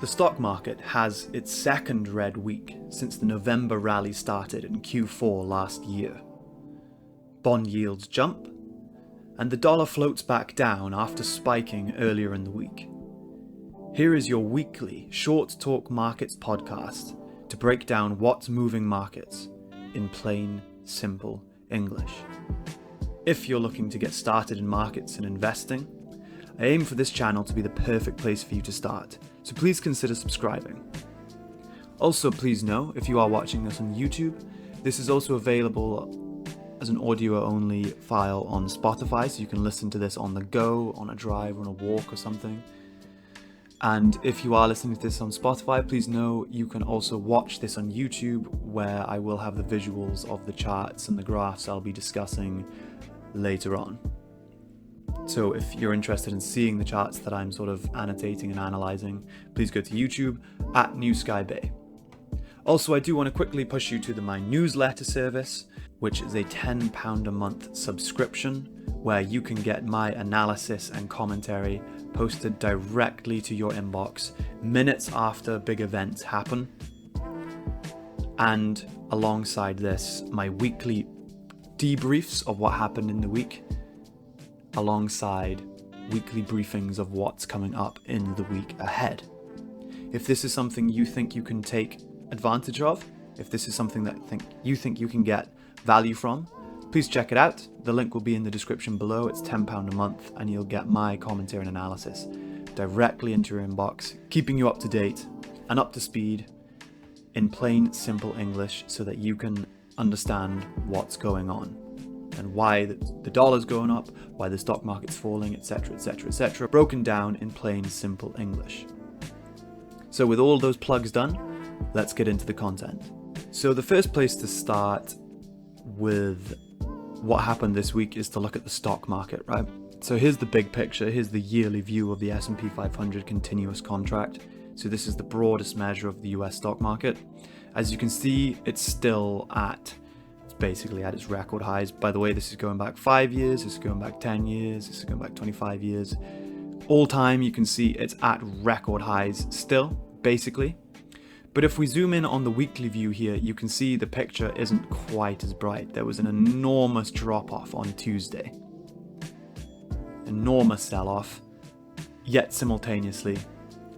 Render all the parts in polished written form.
The stock market has its second red week since the November rally started in Q4 last year. Bond yields jump, and the dollar floats back down after spiking earlier in the week. Here is your weekly Short Talk Markets podcast to break down what's moving markets in plain, simple English. If you're looking to get started in markets and investing, I aim for this channel to be the perfect place for you to start, so please consider subscribing. Also, please know, if you are watching this on YouTube, this is also available as an audio-only file on Spotify, so you can listen to this on the go, on a drive, on a walk or something. And if you are listening to this on Spotify, please know you can also watch this on YouTube, where I will have the visuals of the charts and the graphs I'll be discussing later on. So if you're interested in seeing the charts that I'm sort of annotating and analysing, please go to YouTube at New Sky Bay. Also, I do want to quickly push you to my newsletter service, which is a £10 a month subscription, where you can get my analysis and commentary posted directly to your inbox minutes after big events happen. And alongside this, my weekly debriefs of what happened in the week, alongside weekly briefings of what's coming up in the week ahead. If this is something you think you can take advantage of, if this is something that you think you can get value from, please check it out. The link will be in the description below. It's £10 a month, and you'll get my commentary and analysis directly into your inbox, keeping you up to date and up to speed in plain, simple English, so that you can understand what's going on and why the dollar's going up, why the stock market's falling, etc., etc., etc., broken down in plain, simple English. So with all those plugs done, let's get into the content. So the first place to start with what happened this week is to look at the stock market, right? So here's the big picture. Here's the yearly view of the S&P 500 continuous contract. So this is the broadest measure of the US stock market. As you can see, it's basically at its record highs. By the way, this is going back 5 years, this is going back 10 years, this is going back 25 years. All time, you can see it's at record highs still, basically. But if we zoom in on the weekly view here, you can see the picture isn't quite as bright. There was an enormous drop-off on Tuesday. Enormous sell-off, yet simultaneously,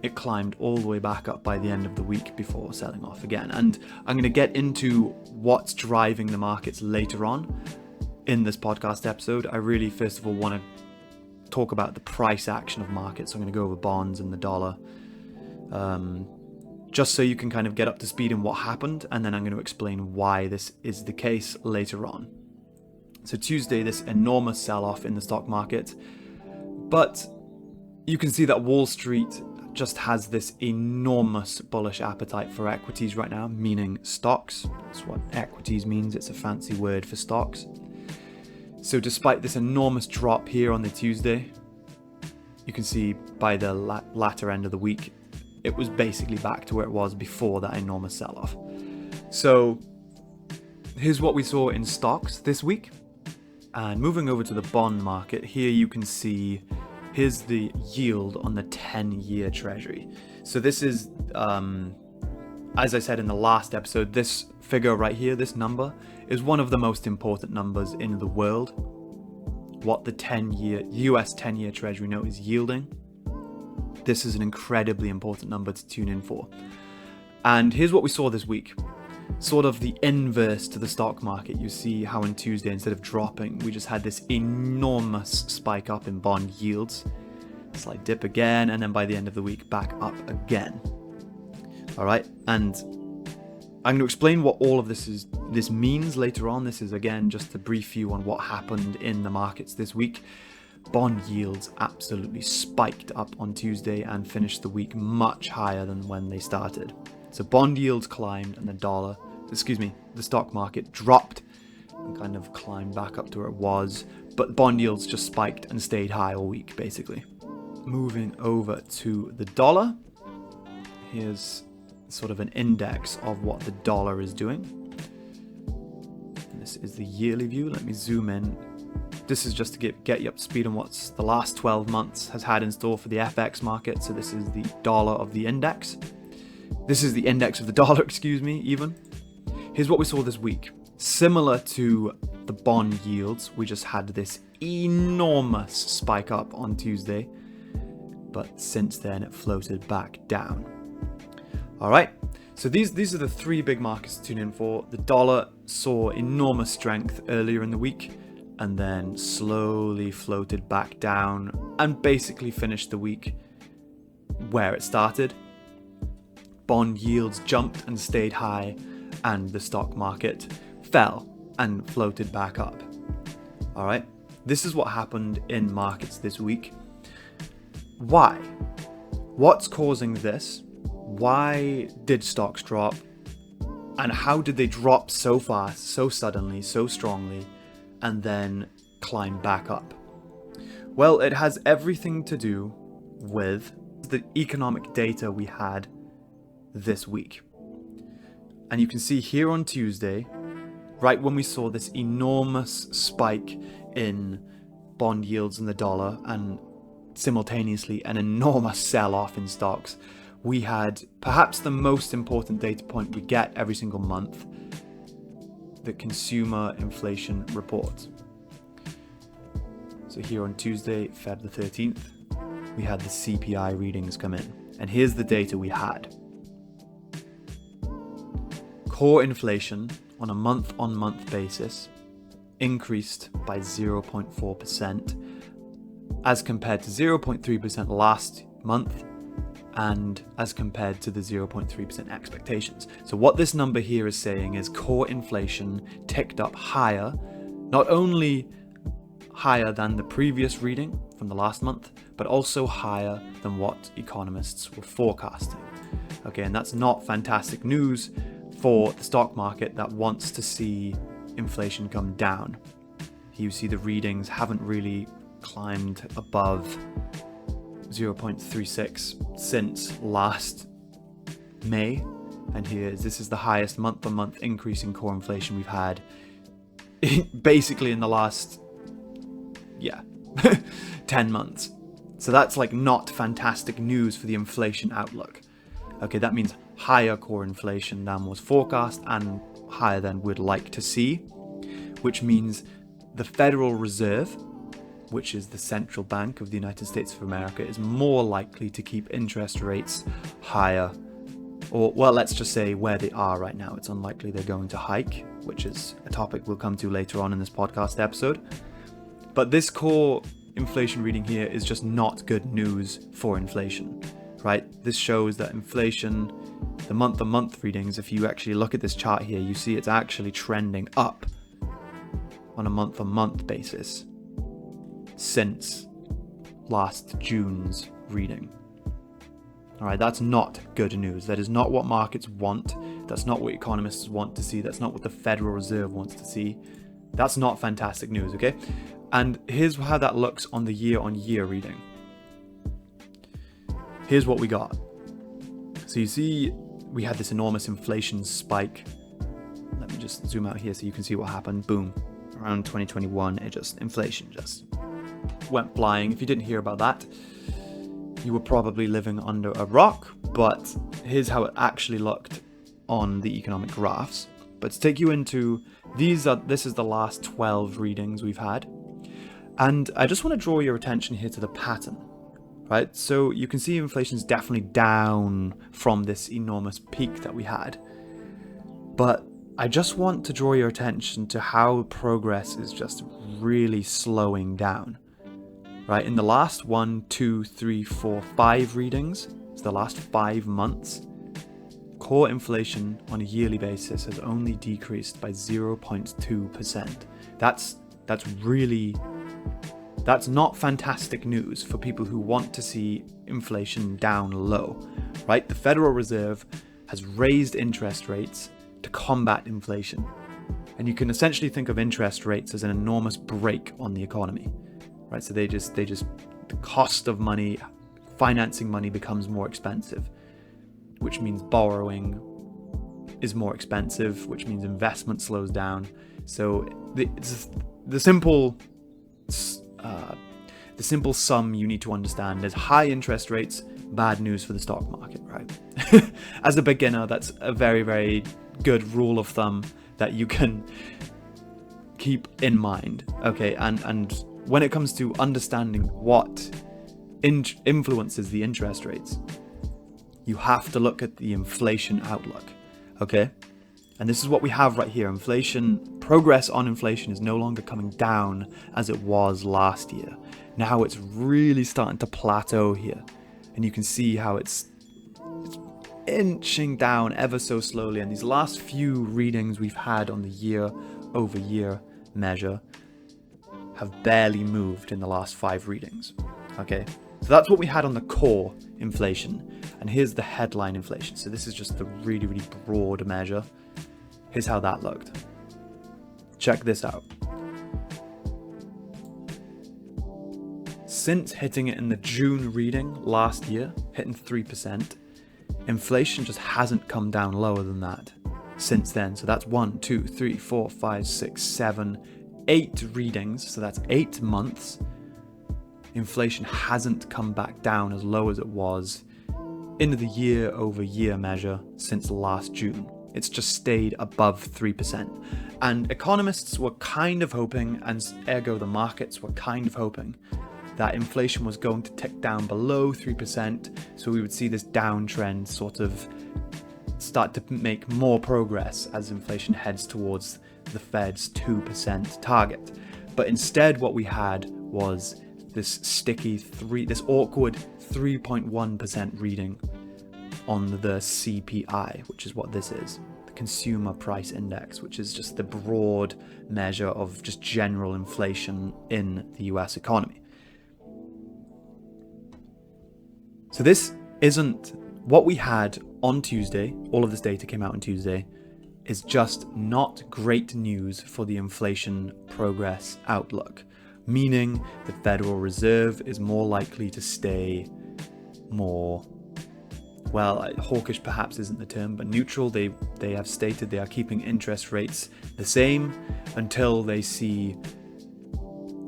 it climbed all the way back up by the end of the week before selling off again. And I'm going to get into what's driving the markets later on in this podcast episode. I really, first of all, want to talk about the price action of markets. So I'm going to go over bonds and the dollar, just so you can kind of get up to speed in what happened. And then I'm going to explain why this is the case later on. So Tuesday, this enormous sell-off in the stock market. But you can see that Wall Street just has this enormous bullish appetite for equities right now, meaning stocks. That's what equities means. It's a fancy word for stocks. So despite this enormous drop here on the Tuesday, you can see by the latter end of the week, it was basically back to where it was before that enormous sell-off. So here's what we saw in stocks this week. And moving over to the bond market, here you can see, here's the yield on the 10-year treasury. So this is, as I said in the last episode, this figure right here, this number, is one of the most important numbers in the world. What the US 10-year treasury note is yielding. This is an incredibly important number to tune in for. And here's what we saw this week. Sort of the inverse to the stock market. You see how on Tuesday, instead of dropping, we just had this enormous spike up in bond yields. Slight dip again, and then by the end of the week, back up again. All right, and I'm going to explain what all of this means later on. This is, again, just to brief you on what happened in the markets this week. Bond yields absolutely spiked up on Tuesday and finished the week much higher than when they started. So bond yields climbed, and the stock market dropped and kind of climbed back up to where it was. But bond yields just spiked and stayed high all week, basically. Moving over to the dollar. Here's sort of an index of what the dollar is doing. And this is the yearly view. Let me zoom in This is just to get you up to speed on what the last 12 months has had in store for the FX market. So this is the dollar of the index. This is the index of the dollar, even. Here's what we saw this week. Similar to the bond yields, we just had this enormous spike up on Tuesday, but since then it floated back down. All right, so these are the three big markets to tune in for. The dollar saw enormous strength earlier in the week and then slowly floated back down and basically finished the week where it started. Bond yields jumped and stayed high, and the stock market fell and floated back up. All right, this is what happened in markets this week. Why? What's causing this? Why did stocks drop? And how did they drop so fast, so suddenly, so strongly, and then climb back up? Well, it has everything to do with the economic data we had this week. And you can see here on Tuesday, right when we saw this enormous spike in bond yields in the dollar and simultaneously an enormous sell-off in stocks, we had perhaps the most important data point we get every single month, the consumer inflation report. So here on Tuesday, Feb the 13th, we had the CPI readings come in. And here's the data we had. Core inflation on a month-on-month basis increased by 0.4% as compared to 0.3% last month and as compared to the 0.3% expectations. So what this number here is saying is core inflation ticked up higher, not only higher than the previous reading from the last month, but also higher than what economists were forecasting. Okay, and that's not fantastic news for the stock market that wants to see inflation come down. You see the readings haven't really climbed above 0.36 since last May, and this is the highest month-on-month increase in core inflation we've had basically in the last 10 months. So that's like not fantastic news for the inflation outlook. Okay, that means higher core inflation than was forecast and higher than we'd like to see, which means the Federal Reserve, which is the central bank of the United States of America, is more likely to keep interest rates higher, or, well, let's just say where they are right now. It's unlikely they're going to hike, which is a topic we'll come to later on in this podcast episode. But this core inflation reading here is just not good news for inflation, right? This shows that inflation, the month-to-month readings, if you actually look at this chart here, you see it's actually trending up on a month-to-month basis since last June's reading. All right, that's not good news. That is not what markets want. That's not what economists want to see. That's not what the Federal Reserve wants to see. That's not fantastic news, okay? And here's how that looks on the year-on-year reading. Here's what we got. So you see, we had this enormous inflation spike. Let me just zoom out here so you can see what happened. Boom. Around 2021, inflation just went flying. If you didn't hear about that, you were probably living under a rock, but here's how it actually looked on the economic graphs. But to take you into this is the last 12 readings we've had. And I just want to draw your attention here to the pattern, right? So you can see inflation's definitely down from this enormous peak that we had. But I just want to draw your attention to how progress is just really slowing down, right? In the last 1, 2, 3, 4, 5 readings, so the last 5 months, core inflation on a yearly basis has only decreased by 0.2%. That's not fantastic news for people who want to see inflation down low, right? The Federal Reserve has raised interest rates to combat inflation. And you can essentially think of interest rates as an enormous brake on the economy, right? So the cost of money, financing money becomes more expensive, which means borrowing is more expensive, which means investment slows down. So the simple the simple sum you need to understand is high interest rates, bad news for the stock market, right? As a beginner, that's a very, very good rule of thumb that you can keep in mind, okay? And when it comes to understanding what influences the interest rates, you have to look at the inflation outlook, okay? And this is what we have right here. Inflation, progress on inflation is no longer coming down as it was last year. Now it's really starting to plateau here. And you can see how it's inching down ever so slowly. And these last few readings we've had on the year-over-year measure have barely moved in the last 5 readings, okay? So that's what we had on the core inflation. And here's the headline inflation. So this is just the really, really broad measure. Here's how that looked. Check this out. Since hitting it in the June reading last year, hitting 3%, inflation just hasn't come down lower than that since then. So that's 1, 2, 3, 4, 5, 6, 7, 8 readings. So that's 8 months. Inflation hasn't come back down as low as it was in the year-over-year measure since last June. It's just stayed above 3%. And economists were kind of hoping, and ergo the markets were kind of hoping, that inflation was going to tick down below 3%, so we would see this downtrend sort of start to make more progress as inflation heads towards the Fed's 2% target. But instead what we had was this this awkward 3.1% reading on the CPI, which is what this is, the Consumer Price Index, which is just the broad measure of just general inflation in the US economy. So this isn't what we had on Tuesday. All of this data came out on Tuesday, is just not great news for the inflation progress outlook, meaning the Federal Reserve is more likely to stay more, well, hawkish perhaps isn't the term, but neutral. They have stated they are keeping interest rates the same until they see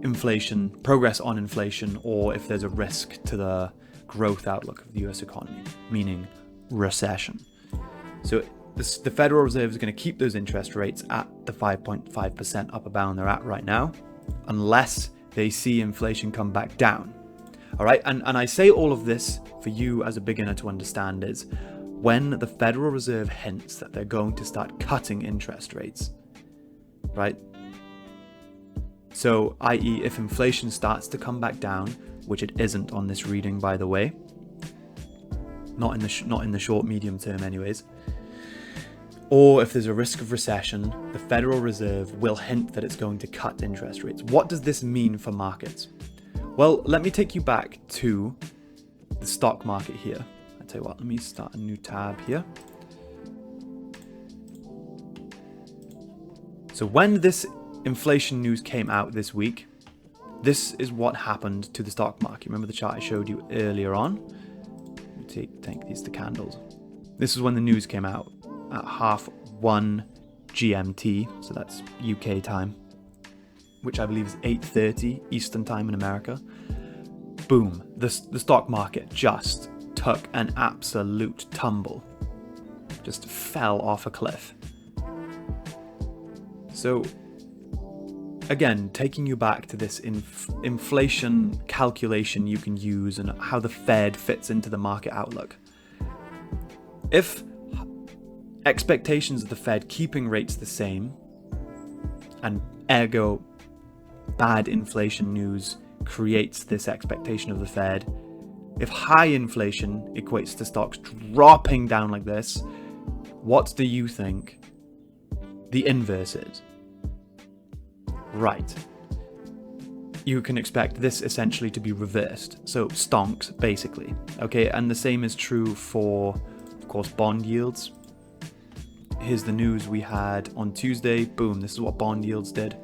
inflation, progress on inflation, or if there's a risk to the growth outlook of the US economy, meaning recession. So the Federal Reserve is going to keep those interest rates at the 5.5% upper bound they're at right now, unless they see inflation come back down. All right, and I say all of this for you as a beginner to understand is when the Federal Reserve hints that they're going to start cutting interest rates, right? So, i.e., if inflation starts to come back down, which it isn't on this reading, by the way, not in the short, medium term anyways, or if there's a risk of recession, the Federal Reserve will hint that it's going to cut interest rates. What does this mean for markets? Well, let me take you back to the stock market here. I tell you what, let me start a new tab here. So when this inflation news came out this week, this is what happened to the stock market. Remember the chart I showed you earlier on? Let me take these to candles. This is when the news came out at 1:30 GMT, so that's UK time, which I believe is 8:30 Eastern time in America. Boom, the stock market just took an absolute tumble. Just fell off a cliff. So, again, taking you back to this inflation calculation you can use and how the Fed fits into the market outlook. If expectations of the Fed keeping rates the same, and ergo bad inflation news creates this expectation of the Fed, if high inflation equates to stocks dropping down like this, what do you think the inverse is? Right. You can expect this essentially to be reversed. So stonks, basically. Okay, and the same is true for, of course, bond yields. Here's the news we had on Tuesday. Boom, this is what bond yields did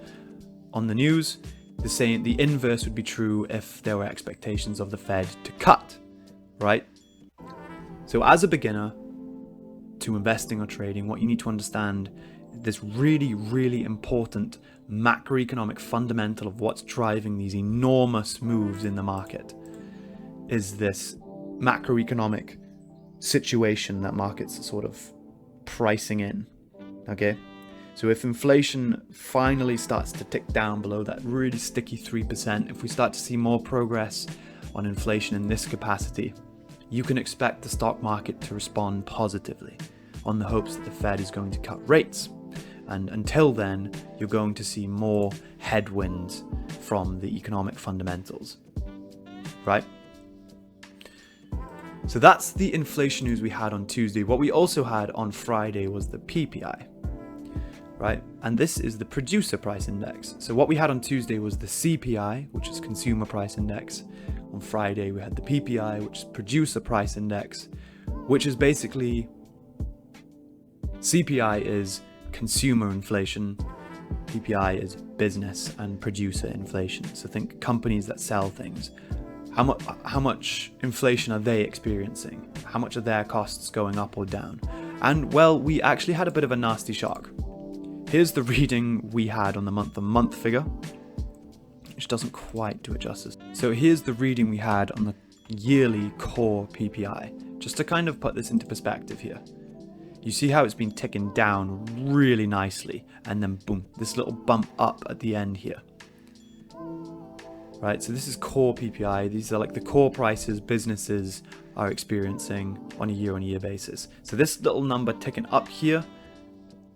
on the news. The inverse would be true if there were expectations of the Fed to cut, right? So as a beginner to investing or trading, what you need to understand this really, really important macroeconomic fundamental of what's driving these enormous moves in the market is this macroeconomic situation that markets are sort of pricing in. Okay, so if inflation finally starts to tick down below that really sticky 3%, if we start to see more progress on inflation in this capacity, you can expect the stock market to respond positively on the hopes that the Fed is going to cut rates. And until then, you're going to see more headwinds from the economic fundamentals, right? So that's the inflation news we had on Tuesday. What we also had on Friday was the PPI, right? And this is the producer price index. So what we had on Tuesday was the CPI, which is consumer price index. On Friday, we had the PPI, which is producer price index, which is basically, CPI is consumer inflation, PPI is business and producer inflation. So think companies that sell things. How much inflation are they experiencing? How much are their costs going up or down? And well, we actually had a bit of a nasty shock. Here's the reading we had on the month-on-month figure, which doesn't quite do it justice. So here's the reading we had on the yearly core PPI, just to kind of put this into perspective here. You see how it's been ticking down really nicely, and then boom, this little bump up at the end here. Right, so this is core PPI. These are like the core prices businesses are experiencing on a year-on-year basis. So this little number ticking up here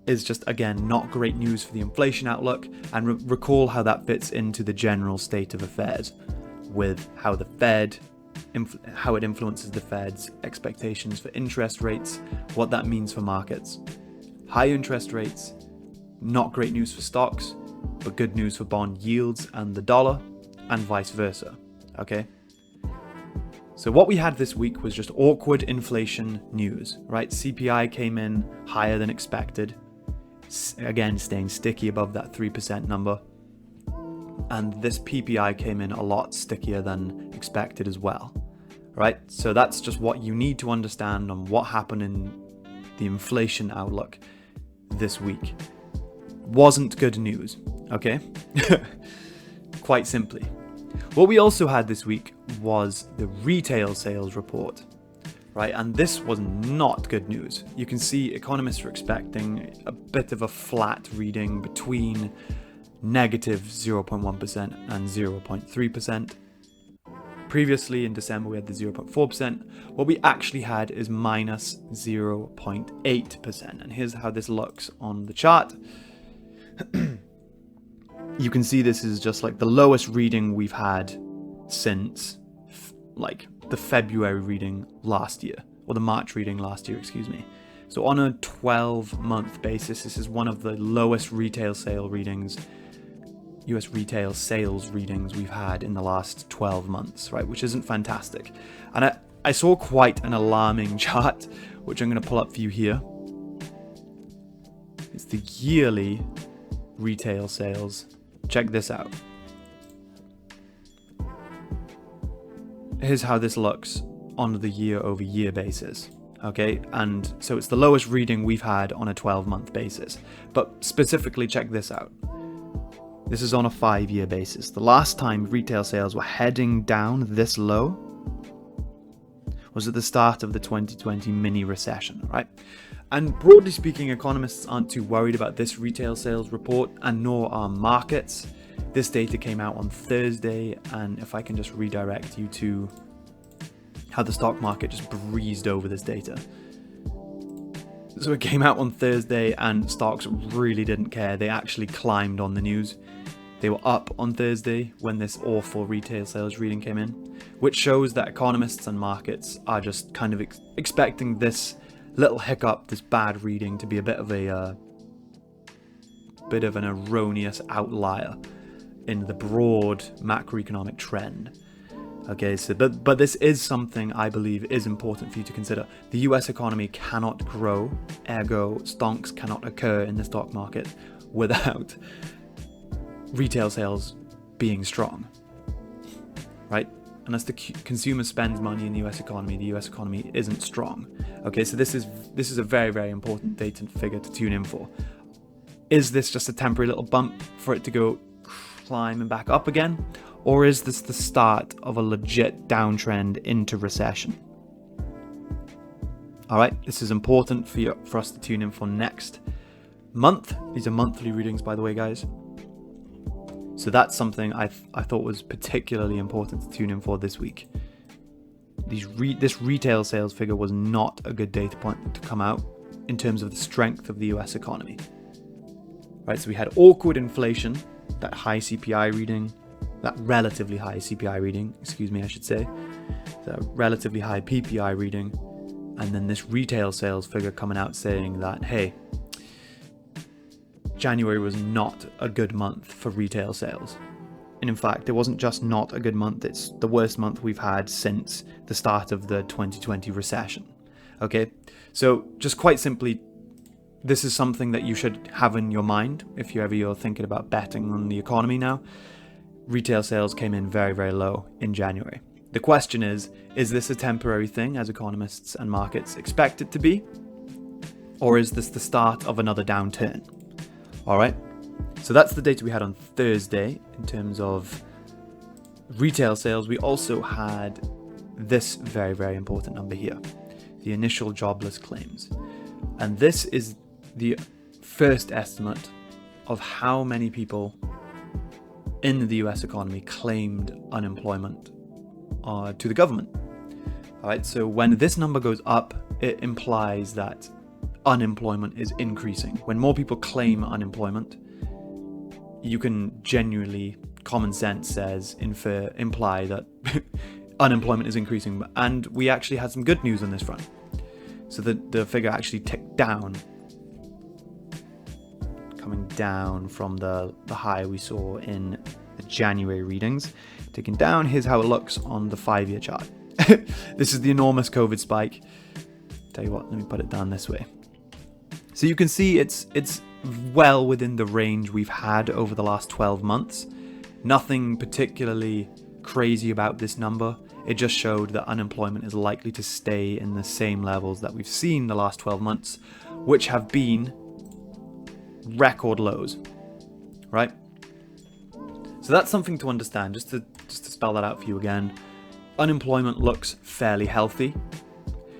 is just, again, not great news for the inflation outlook. And recall how that fits into the general state of affairs with how the Fed, how it influences the Fed's expectations for interest rates, what that means for markets. High interest rates, not great news for stocks, but good news for bond yields and the dollar, and vice versa, okay? So what we had this week was just awkward inflation news, right? CPI came in higher than expected, again, staying sticky above that 3% number. And this PPI came in a lot stickier than expected as well, right? So that's just what you need to understand on what happened in the inflation outlook this week. Wasn't good news, okay? Quite simply. What we also had this week was the retail sales report, right? And this was not good news. You can see economists are expecting a bit of a flat reading between negative 0.1% and 0.3%. Previously in December, we had the 0.4%. What we actually had is minus 0.8%. And here's how this looks on the chart. You can see this is just like the lowest reading we've had since like the February reading last year, or the March reading last year, excuse me. So on a 12-month basis, this is one of the lowest retail sale readings, US retail sales readings we've had in the last 12 months, right? Which isn't fantastic. And I saw quite an alarming chart, which I'm going to pull up for you here. It's the yearly retail sales. Check this out. Here's how this looks on the year-over-year basis. Okay, and so it's the lowest reading we've had on a 12-month basis. But specifically, check this out. This is on a 5-year basis. The last time retail sales were heading down this low was at the start of the 2020 mini recession, right? And broadly speaking, economists aren't too worried about this retail sales report, and nor are markets. This data came out on Thursday, and if I can just redirect you to how the stock market just breezed over this data. So it came out on Thursday, and stocks really didn't care. They actually climbed on the news. They were up on Thursday when this awful retail sales reading came in, which shows that economists and markets are just kind of expecting this little hiccup, this bad reading, to be a bit of an erroneous outlier in the broad macroeconomic trend. Okay, so but this is something I believe is important for you to consider. The US economy cannot grow, ergo stonks cannot occur in the stock market without retail sales being strong, right? Unless the consumer spends money in the US economy isn't strong. Okay, so this is a very, very important data figure to tune in for. Is this just a temporary little bump for it to go climbing back up again? Or is this the start of a legit downtrend into recession? All right, this is important for us to tune in for next month. These are monthly readings, by the way, guys. So that's something I thought was particularly important to tune in for this week. This retail sales figure was not a good data point to come out in terms of the strength of the US economy. Right, so we had awkward inflation, that high CPI reading, that relatively high CPI reading, I should say, the relatively high PPI reading, and then this retail sales figure coming out saying that, hey, January was not a good month for retail sales. And in fact, it wasn't just not a good month, it's the worst month we've had since the start of the 2020 recession. Okay, so just quite simply, this is something that you should have in your mind if you're thinking about betting on the economy now. Retail sales came in very, very low in January. The question is this a temporary thing, as economists and markets expect it to be? Or is this the start of another downturn? All right, so that's the data we had on Thursday in terms of retail sales. We also had this very, very important number here, the initial jobless claims. And this is the first estimate of how many people in the US economy claimed unemployment to the government. All right, so when this number goes up, it implies that unemployment is increasing. When more people claim unemployment, you can genuinely, common sense says, imply that unemployment is increasing. And we actually had some good news on this front. So the figure actually ticked down, coming down from the high we saw in the January readings. Ticking down, here's how it looks on the 5-year chart. This is the enormous COVID spike. Tell you what, let me put it down this way. So you can see it's well within the range we've had over the last 12 months. Nothing particularly crazy about this number. It just showed that unemployment is likely to stay in the same levels that we've seen the last 12 months, which have been record lows, right? So that's something to understand, just to spell that out for you again. Unemployment looks fairly healthy.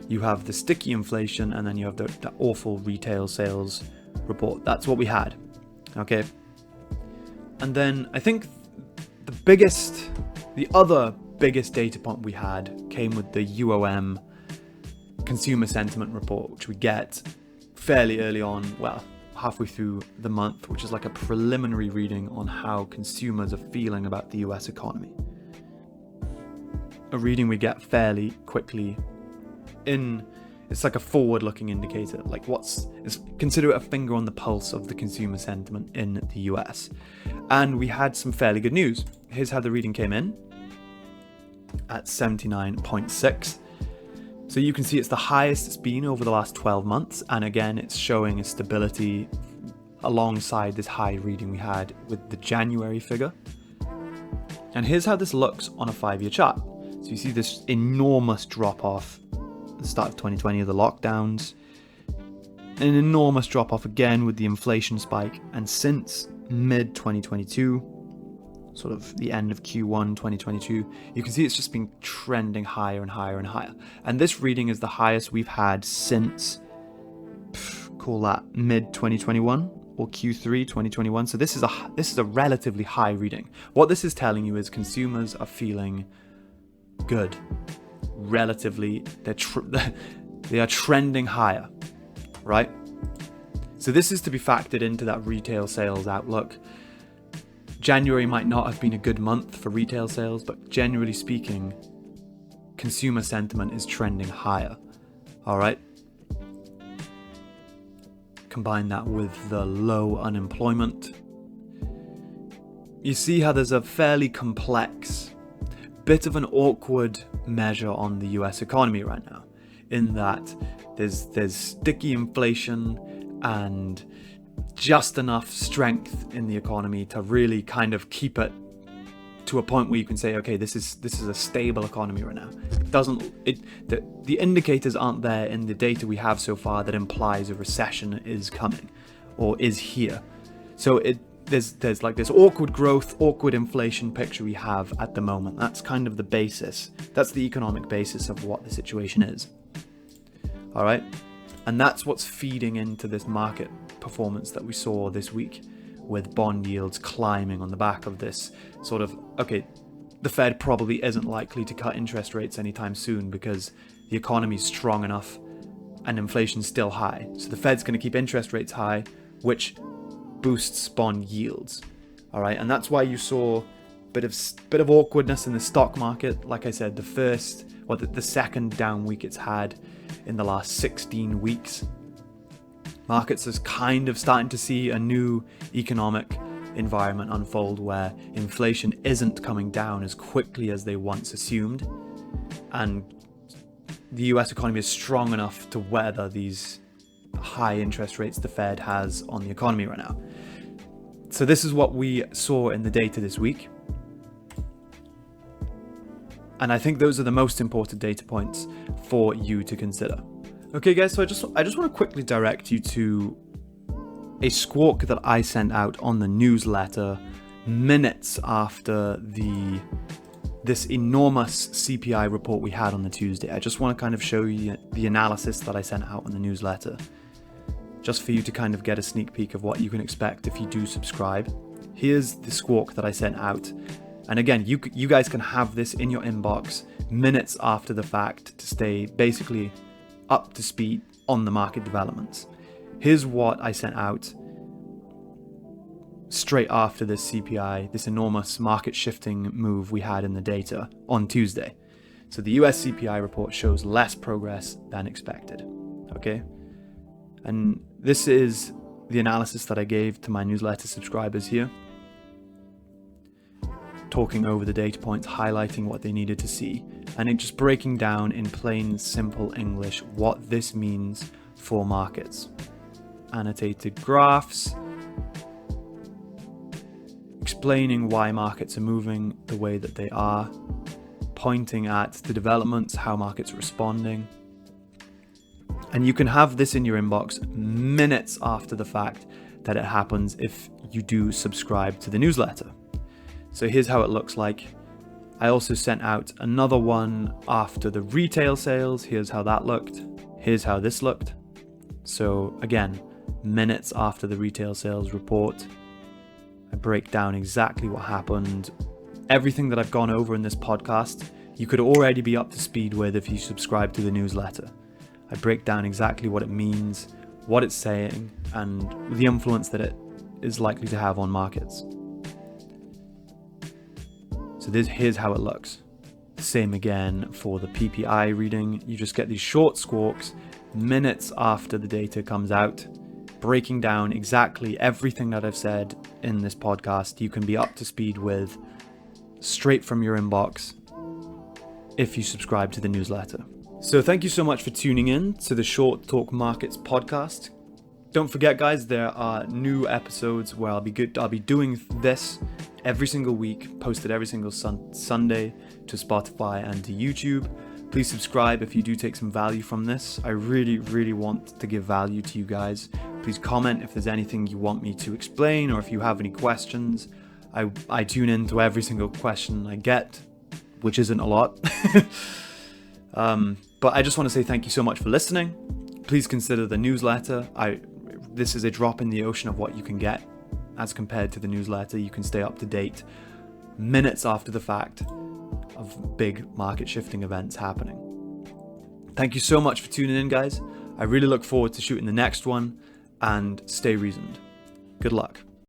You have the sticky inflation, and then you have the awful retail sales report. That's what we had, okay? And then I think the other biggest data point we had came with the UOM consumer sentiment report, which we get fairly early on, well, halfway through the month, which is like a preliminary reading on how consumers are feeling about the US economy. A reading we get fairly quickly it's like a forward-looking indicator, like consider it a finger on the pulse of the consumer sentiment in the US. And we had some fairly good news. Here's how the reading came in at 79.6. So you can see it's the highest it's been over the last 12 months. And again, it's showing a stability alongside this high reading we had with the January figure. And here's how this looks on a 5-year chart. So you see this enormous drop off at the start of 2020 of the lockdowns, an enormous drop off again with the inflation spike, and since mid 2022, sort of the end of Q1 2022, you can see it's just been trending higher and higher and higher. And this reading is the highest we've had since, call that mid 2021 or Q3 2021. So this is a relatively high reading. What this is telling you is consumers are feeling good. Relatively, they are trending higher, right? So this is to be factored into that retail sales outlook. January might not have been a good month for retail sales, but generally speaking, consumer sentiment is trending higher, all right? Combine that with the low unemployment. You see how there's a fairly complex, bit of an awkward measure on the US economy right now, in that there's sticky inflation and just enough strength in the economy to really kind of keep it to a point where you can say, okay, this is a stable economy right now. The indicators aren't there in the data we have so far that implies a recession is coming or is here. So there's like this awkward growth, awkward inflation picture we have at the moment. That's kind of the basis. That's the economic basis of what the situation is. All right. And that's what's feeding into this market performance that we saw this week, with bond yields climbing on the back of this sort of, okay, the Fed probably isn't likely to cut interest rates anytime soon because the economy's strong enough and inflation's still high. So the Fed's going to keep interest rates high, which boosts bond yields. All right. And that's why you saw a bit of awkwardness in the stock market. Like I said, the second down week it's had in the last 16 weeks. Markets is kind of starting to see a new economic environment unfold where inflation isn't coming down as quickly as they once assumed, and the US economy is strong enough to weather these high interest rates the Fed has on the economy right now. So this is what we saw in the data this week. And I think those are the most important data points for you to consider. Okay, guys, so I just want to quickly direct you to a squawk that I sent out on the newsletter minutes after this enormous CPI report we had on the Tuesday. I just want to kind of show you the analysis that I sent out on the newsletter, just for you to kind of get a sneak peek of what you can expect if you do subscribe. Here's the squawk that I sent out. And again, you guys can have this in your inbox minutes after the fact to stay basically up to speed on the market developments. Here's what I sent out straight after this CPI, this enormous market shifting move we had in the data on Tuesday. So the US CPI report shows less progress than expected. Okay? And this is the analysis that I gave to my newsletter subscribers here, talking over the data points, highlighting what they needed to see, and it just breaking down in plain, simple English what this means for markets. Annotated graphs, explaining why markets are moving the way that they are, pointing at the developments, how markets are responding. And you can have this in your inbox minutes after the fact that it happens if you do subscribe to the newsletter. So here's how it looks like. I also sent out another one after the retail sales. Here's how that looked. Here's how this looked. So again, minutes after the retail sales report, I break down exactly what happened. Everything that I've gone over in this podcast, you could already be up to speed with if you subscribe to the newsletter. I break down exactly what it means, what it's saying, and the influence that it is likely to have on markets. So here's how it looks. Same again for the PPI reading. You just get these short squawks minutes after the data comes out, breaking down exactly everything that I've said in this podcast. You can be up to speed with straight from your inbox if you subscribe to the newsletter. So thank you so much for tuning in to the Short Talk Markets podcast. Don't forget, guys, there are new episodes where I'll be doing this every single week, posted every single Sunday to Spotify and to YouTube. Please subscribe if you do take some value from this. I really, really want to give value to you guys. Please comment if there's anything you want me to explain, or if you have any questions. I tune in to every single question I get, which isn't a lot. But I just want to say thank you so much for listening. Please consider the newsletter. This is a drop in the ocean of what you can get as compared to the newsletter. You can stay up to date minutes after the fact of big market shifting events happening. Thank you so much for tuning in, guys. I really look forward to shooting the next one, and stay reasoned. Good luck.